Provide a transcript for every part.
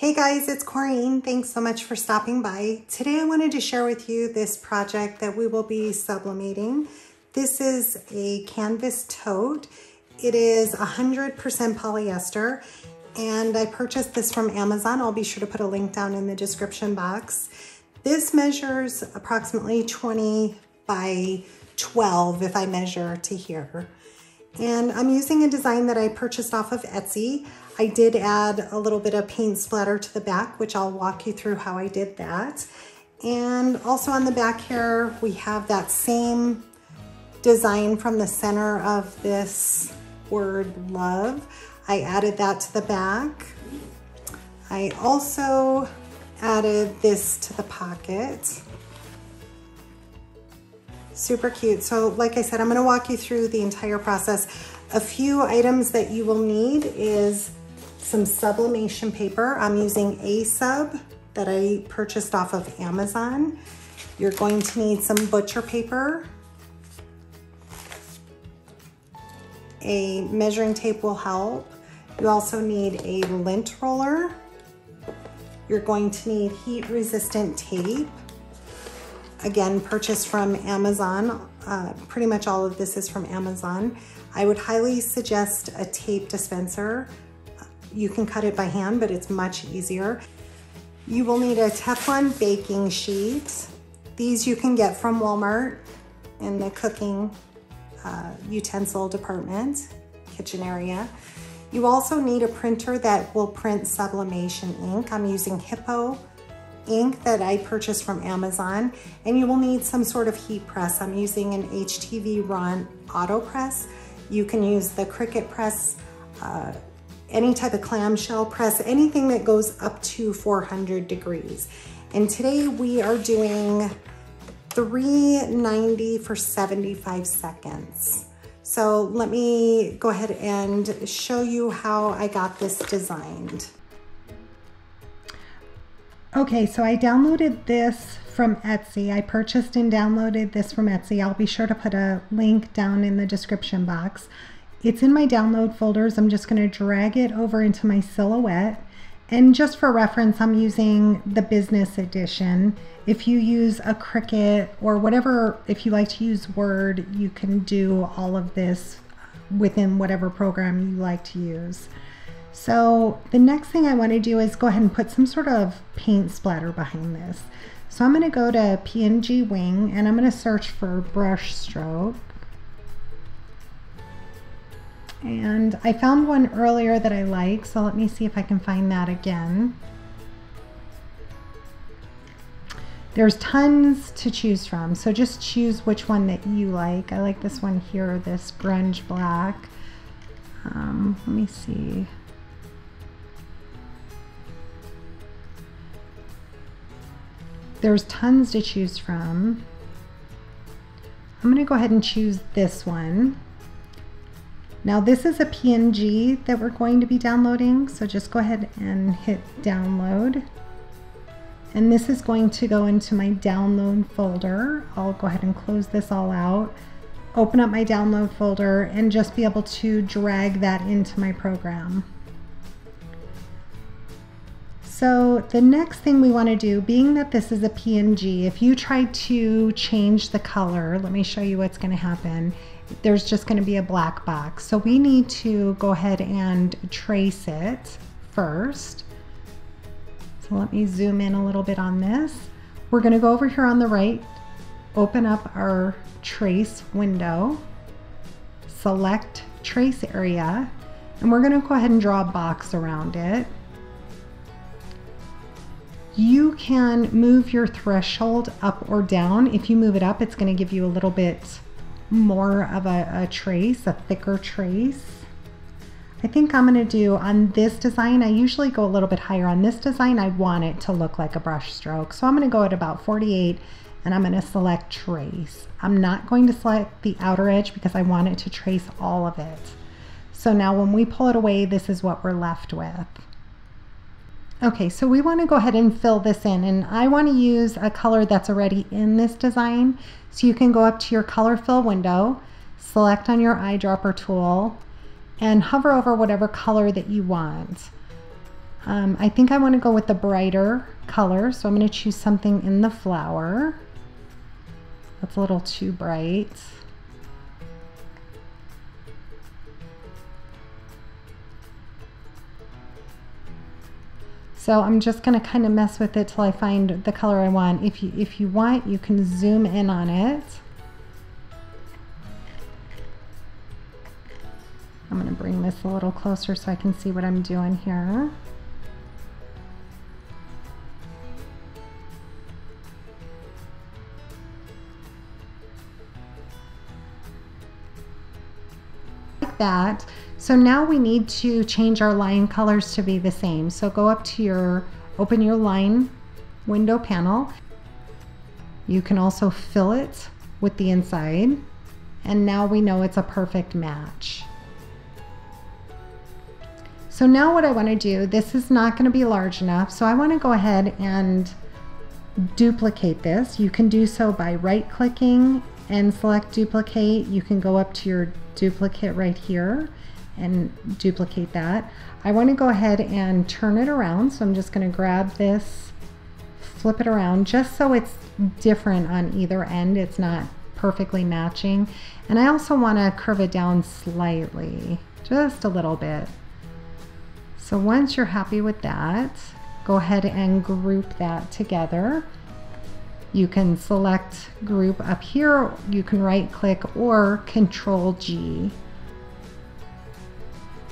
Hey guys, it's Corrine. Thanks so much for stopping by. Today I wanted to share with you this project that we will be sublimating. This is a Canvas Tote. It is 100% polyester and I purchased this from Amazon. I'll be sure to put a link down in the description box. This measures approximately 20 by 12 if I measure to here. And I'm using a design that I purchased off of Etsy. I did add a little bit of paint splatter to the back, which I'll walk you through how I did that. And also on the back here, we have that same design from the center of this word love. I added that to the back. I also added this to the pocket. Super cute. So like I said, I'm gonna walk you through the entire process. A few items that you will need is some sublimation paper. I'm using a sub that I purchased off of Amazon. You're going to need some butcher paper. A measuring tape will help. You also need a lint roller. You're going to need heat resistant tape. Again, purchased from Amazon. Pretty much all of this is from Amazon. I would highly suggest a tape dispenser. You can cut it by hand, but it's much easier. You will need a Teflon baking sheet. These you can get from Walmart in the cooking utensil department, kitchen area. You also need a printer that will print sublimation ink. I'm using Hippo ink that I purchased from Amazon, and you will need some sort of heat press. I'm using an HTV Ron auto press. You can use the Cricut press, any type of clamshell press, anything that goes up to 400 degrees. And today we are doing 390 for 75 seconds. So let me go ahead and show you how I got this designed. Okay, so I downloaded this from Etsy. I purchased and downloaded this from Etsy. I'll be sure to put a link down in the description box. It's in my download folders. I'm just gonna drag it over into my silhouette. And just for reference, I'm using the business edition. If you use a Cricut or whatever, if you like to use Word, you can do all of this within whatever program you like to use. So the next thing I want to do is go ahead and put some sort of paint splatter behind this. So I'm going to go to PNG Wing and I'm going to search for brush stroke. And I found one earlier that I like, so let me see if I can find that again. There's tons to choose from, so just choose which one that you like. I like this one here, this grunge black. Let me see. There's tons to choose from. I'm going to go ahead and choose this one. Now this is a PNG that we're going to be downloading, so just go ahead and hit download. And this is going to go into my download folder. I'll go ahead and close this all out, open up my download folder, and just be able to drag that into my program. So the next thing we want to do, being that this is a PNG, if you try to change the color, let me show you what's going to happen. There's just going to be a black box. So we need to go ahead and trace it first. So let me zoom in a little bit on this. We're going to go over here on the right, open up our trace window, select trace area, and we're going to go ahead and draw a box around it. You can move your threshold up or down. If you move it up, it's going to give you a little bit more of a trace, a thicker trace. I think I'm going to do on this design, I usually go a little bit higher. On this design, I want it to look like a brush stroke. So I'm going to go at about 48 and I'm going to select trace. I'm not going to select the outer edge because I want it to trace all of it. So now when we pull it away, this is what we're left with. Okay, so we want to go ahead and fill this in, and I want to use a color that's already in this design. So you can go up to your color fill window, select on your eyedropper tool, and hover over whatever color that you want. I think I want to go with the brighter color, so I'm going to choose something in the flower. That's a little too bright. So I'm just going to kind of mess with it till I find the color I want. If you want, you can zoom in on it. I'm going to bring this a little closer so I can see what I'm doing here. Like that. So now we need to change our line colors to be the same. So go up to open your line window panel. You can also fill it with the inside. And now we know it's a perfect match. So now what I want to do, this is not going to be large enough. So I want to go ahead and duplicate this. You can do so by right clicking and select duplicate. You can go up to your duplicate right here and duplicate that. I want to go ahead and turn it around, so I'm just going to grab this, flip it around just so it's different on either end, it's not perfectly matching. And I also want to curve it down slightly, just a little bit. So once you're happy with that, go ahead and group that together. You can select group up here, you can right click or Control G.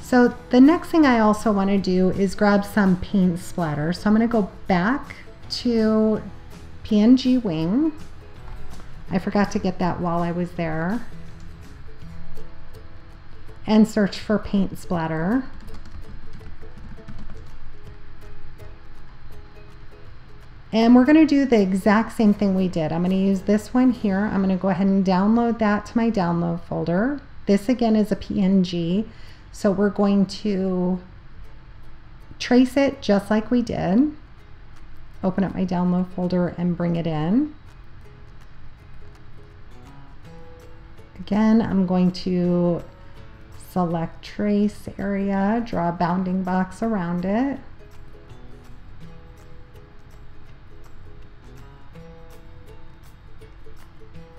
So the next thing I also want to do is grab some paint splatter. So I'm going to go back to PNG wing. I forgot to get that while I was there. And search for paint splatter. And we're going to do the exact same thing we did. I'm going to use this one here. I'm going to go ahead and download that to my download folder. This again is a PNG. So we're going to trace it just like we did. Open up my download folder and bring it in. Again, I'm going to select trace area, draw a bounding box around it.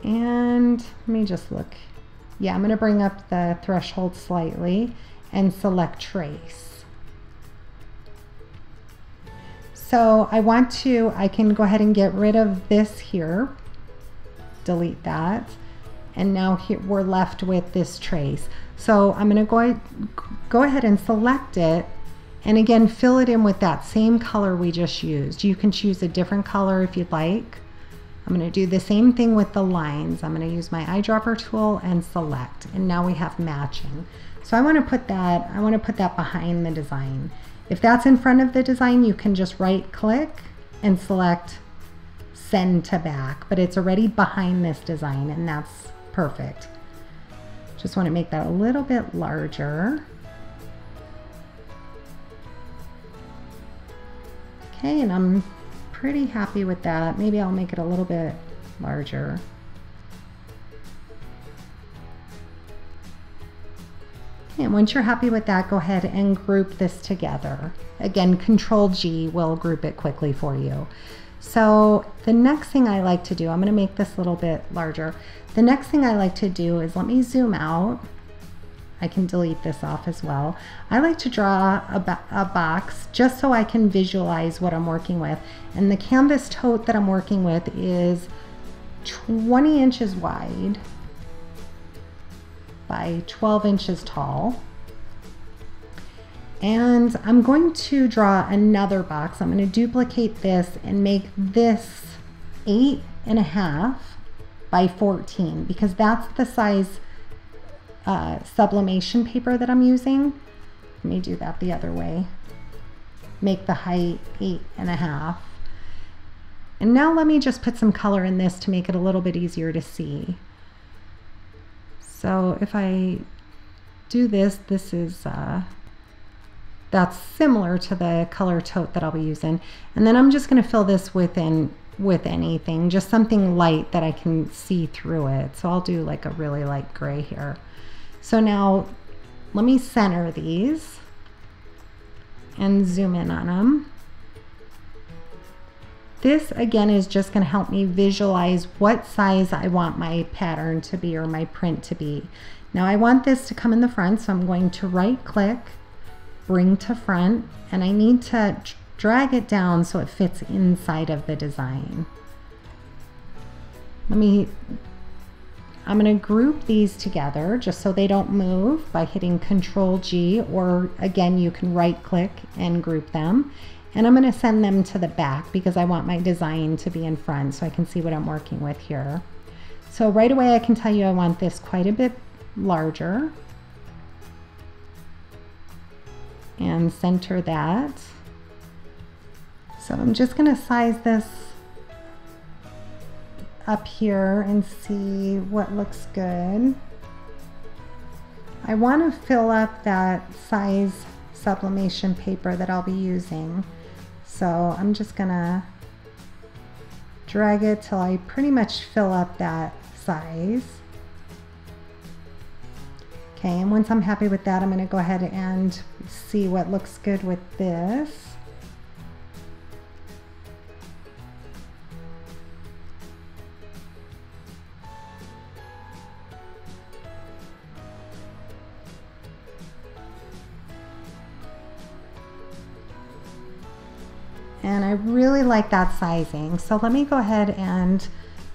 And let me just look. Yeah, I'm going to bring up the threshold slightly and select trace. So I can go ahead and get rid of this here, delete that, and now here we're left with this trace. So I'm going to go ahead and select it, and again fill it in with that same color we just used. You can choose a different color if you'd like. I'm going to do the same thing with the lines. I'm going to use my eyedropper tool and select, and now we have matching. So I want to put that behind the design. If that's in front of the design, you can just right click and select send to back, but it's already behind this design, and that's perfect. Just want to make that a little bit larger. Okay, and I'm pretty happy with that. Maybe I'll make it a little bit larger. And once you're happy with that, go ahead and group this together. Again, Control G will group it quickly for you. So the next thing I like to do, I'm going to make this a little bit larger. The next thing I like to do is, let me zoom out. I can delete this off as well. I like to draw a box just so I can visualize what I'm working with. And the Canvas Tote that I'm working with is 20 inches wide by 12 inches tall. And I'm going to draw another box. I'm going to duplicate this and make this 8.5 by 14 because that's the size sublimation paper that I'm using. Let me do that the other way. Make the height 8.5. And now let me just put some color in this to make it a little bit easier to see. So if I do this, this is that's similar to the color tote that I'll be using. And then I'm just going to fill this with anything, just something light that I can see through it. So I'll do like a really light gray here. So now let me center these, and zoom in on them. This again is just going to help me visualize what size I want my pattern to be or my print to be. Now I want this to come in the front, so I'm going to right click, bring to front, and I need to drag it down so it fits inside of the design. I'm going to group these together just so they don't move by hitting Control G, or again you can right click and group them. And I'm going to send them to the back because I want my design to be in front so I can see what I'm working with here. So right away I can tell you I want this quite a bit larger. And center that. So I'm just going to size this up here and see what looks good. I want to fill up that size sublimation paper that I'll be using. So I'm just gonna drag it till I pretty much fill up that size. Okay, and once I'm happy with that, I'm gonna go ahead and see what looks good with this. And I really like that sizing. So let me go ahead and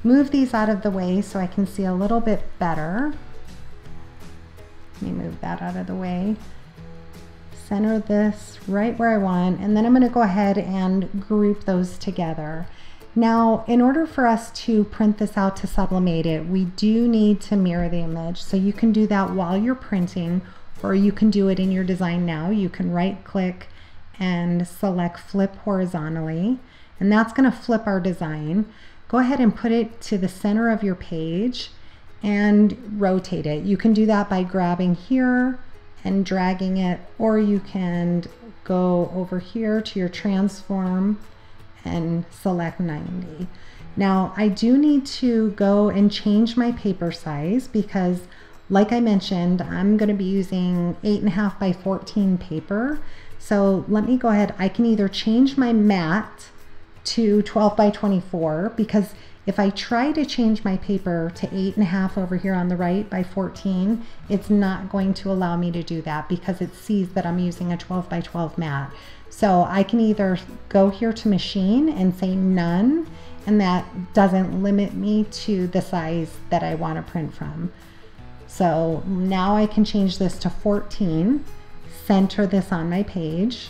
move these out of the way so I can see a little bit better. Let me move that out of the way. Center this right where I want, and then I'm going to go ahead and group those together. Now, in order for us to print this out to sublimate it, we do need to mirror the image. So you can do that while you're printing, or you can do it in your design now. You can right click and select flip horizontally, and that's going to flip our design. Go ahead and put it to the center of your page and rotate it. You can do that by grabbing here and dragging it, or you can go over here to your transform and select 90. Now I do need to go and change my paper size because, like I mentioned, I'm going to be using 8.5 by 14 paper. So let me go ahead. I can either change my mat to 12 by 24, because if I try to change my paper to 8.5 over here on the right by 14, it's not going to allow me to do that because it sees that I'm using a 12 by 12 mat. So I can either go here to machine and say none, and that doesn't limit me to the size that I want to print from. So now I can change this to 14. Center this on my page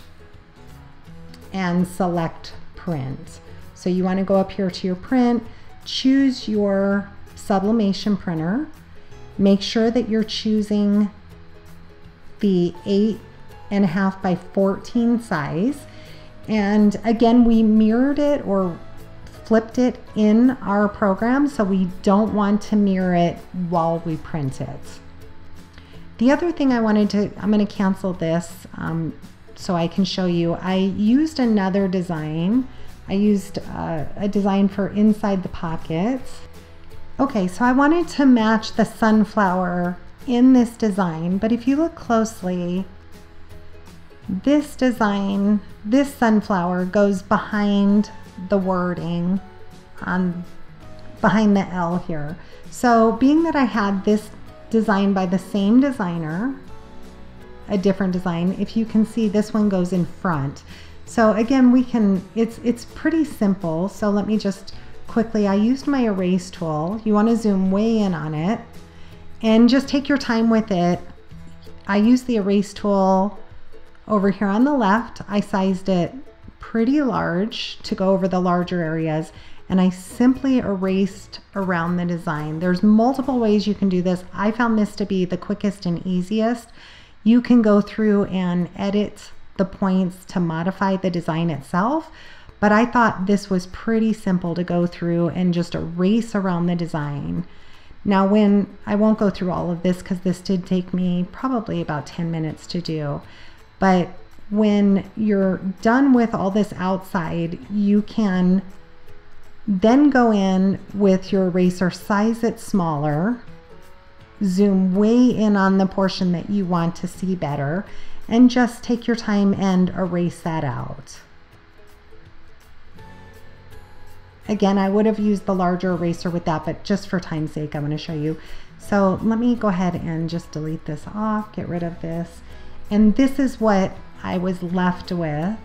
and select print. So you want to go up here to your print, choose your sublimation printer, make sure that you're choosing the 8.5 by 14 size, and again we mirrored it or flipped it in our program, so we don't want to mirror it while we print it. The other thing I wanted to, I'm going to cancel this so I can show you. I used another design. I used a design for inside the pockets. Okay, so I wanted to match the sunflower in this design, but if you look closely, this design, this sunflower goes behind the wording behind the L here. So being that I had this designed by the same designer, a different design, if you can see, this one goes in front. So again, we can, it's pretty simple. So let me just quickly, I used my erase tool. You want to zoom way in on it and just take your time with it. I used the erase tool over here on the left. I sized it pretty large to go over the larger areas, and I simply erased around the design. There's multiple ways you can do this. I found this to be the quickest and easiest. You can go through and edit the points to modify the design itself, but I thought this was pretty simple to go through and just erase around the design. Now I won't go through all of this because this did take me probably about 10 minutes to do, but when you're done with all this outside, you can then go in with your eraser, size it smaller, zoom way in on the portion that you want to see better, and just take your time and erase that out. Again, I would have used the larger eraser with that, but just for time's sake, I'm going to show you. So let me go ahead and just delete this off, get rid of this. And this is what I was left with.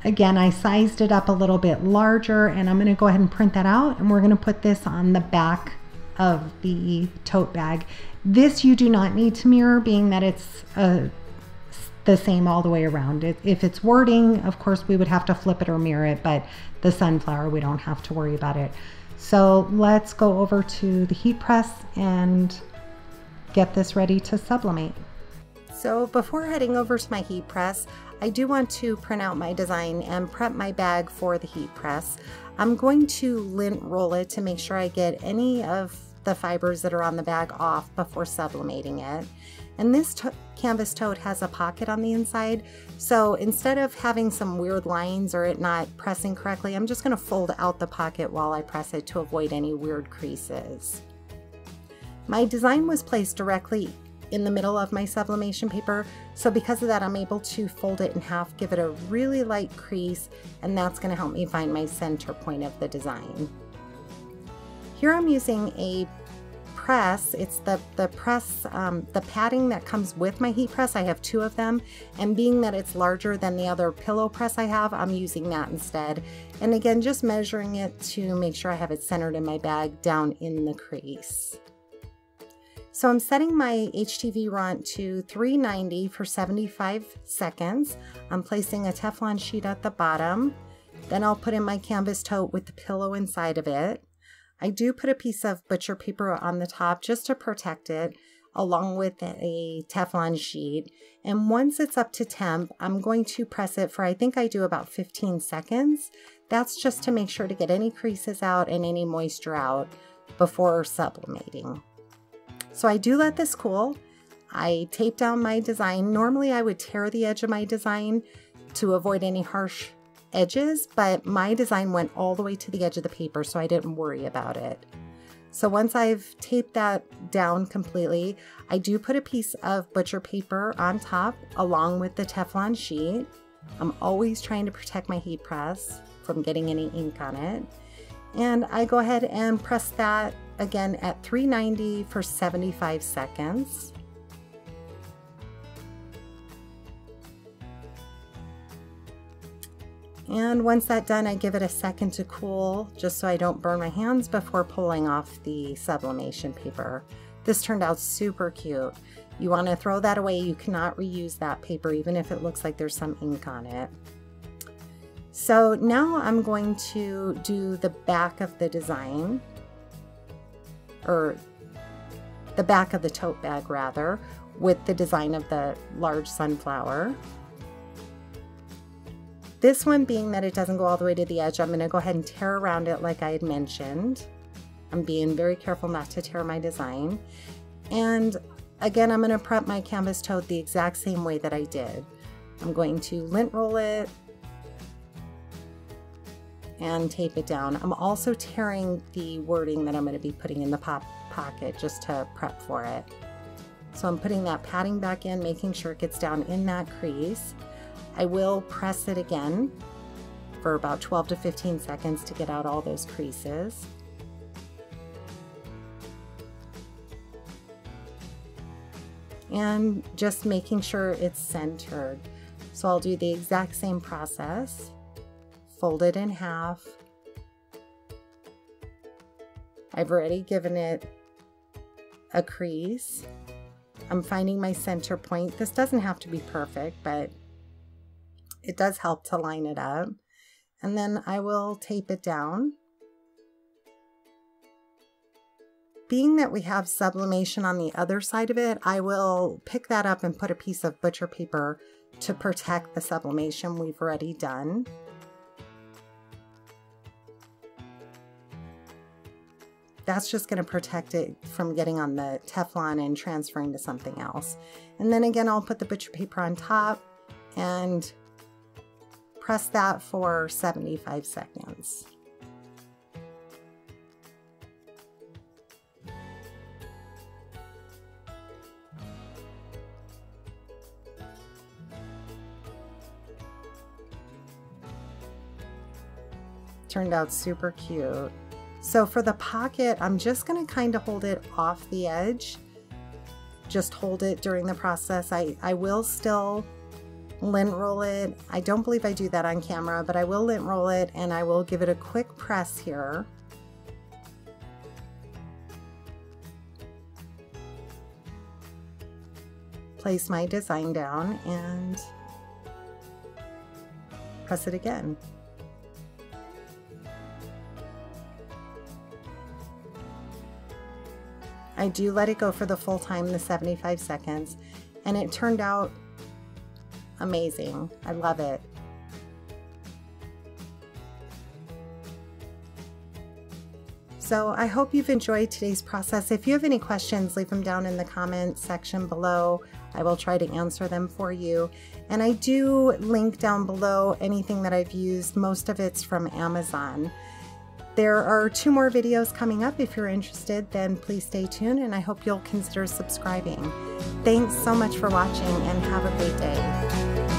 Again, I sized it up a little bit larger, and I'm going to go ahead and print that out, and we're going to put this on the back of the tote bag. This you do not need to mirror, being that it's the same all the way around. If it's wording, of course we would have to flip it or mirror it, but the sunflower, we don't have to worry about it. So let's go over to the heat press and get this ready to sublimate. So before heading over to my heat press, I do want to print out my design and prep my bag for the heat press. I'm going to lint roll it to make sure I get any of the fibers that are on the bag off before sublimating it. And this canvas tote has a pocket on the inside, so instead of having some weird lines or it not pressing correctly, I'm just going to fold out the pocket while I press it to avoid any weird creases. My design was placed directly in the middle of my sublimation paper, so because of that I'm able to fold it in half, give it a really light crease, and that's going to help me find my center point of the design. Here I'm using a press. It's the press, the padding that comes with my heat press. I have two of them, and being that it's larger than the other pillow press I have, I'm using that instead. And again, just measuring it to make sure I have it centered in my bag down in the crease. So I'm setting my HTV runt to 390 for 75 seconds. I'm placing a Teflon sheet at the bottom. Then I'll put in my canvas tote with the pillow inside of it. I do put a piece of butcher paper on the top just to protect it, along with a Teflon sheet. And once it's up to temp, I'm going to press it for, I think I do about 15 seconds. That's just to make sure to get any creases out and any moisture out before sublimating. So I do let this cool. I tape down my design. Normally I would tear the edge of my design to avoid any harsh edges, but my design went all the way to the edge of the paper, so I didn't worry about it. So once I've taped that down completely, I do put a piece of butcher paper on top along with the Teflon sheet. I'm always trying to protect my heat press from getting any ink on it. And I go ahead and press that again at 390 for 75 seconds. And once that's done, I give it a second to cool just so I don't burn my hands before pulling off the sublimation paper. This turned out super cute. You want to throw that away. You cannot reuse that paper even if it looks like there's some ink on it. So now I'm going to do the back of the design, or the back of the tote bag rather, with the design of the large sunflower. This one, being that it doesn't go all the way to the edge, I'm going to go ahead and tear around it like I had mentioned. I'm being very careful not to tear my design. And again, I'm going to prep my canvas tote the exact same way that I did. I'm going to lint roll it and tape it down. I'm also tearing the wording that I'm going to be putting in the pocket just to prep for it. So I'm putting that padding back in, making sure it gets down in that crease. I will press it again for about 12 to 15 seconds to get out all those creases. And just making sure it's centered. So I'll do the exact same process. Fold it in half. I've already given it a crease. I'm finding my center point. This doesn't have to be perfect, but it does help to line it up. And then I will tape it down. Being that we have sublimation on the other side of it, I will pick that up and put a piece of butcher paper to protect the sublimation we've already done. That's just going to protect it from getting on the Teflon and transferring to something else. And then again, I'll put the butcher paper on top and press that for 75 seconds. Turned out super cute. So for the pocket, I'm just gonna kind of hold it off the edge. Just hold it during the process. I will still lint roll it. I don't believe I do that on camera, but I will lint roll it and I will give it a quick press here. Place my design down and press it again. I do let it go for the full time, the 75 seconds, and it turned out amazing. I love it. So I hope you've enjoyed today's process. If you have any questions, leave them down in the comment section below. I will try to answer them for you. And I do link down below anything that I've used. Most of it's from Amazon. There are 2 more videos coming up. If you're interested, then please stay tuned, and I hope you'll consider subscribing. Thanks so much for watching, and have a great day.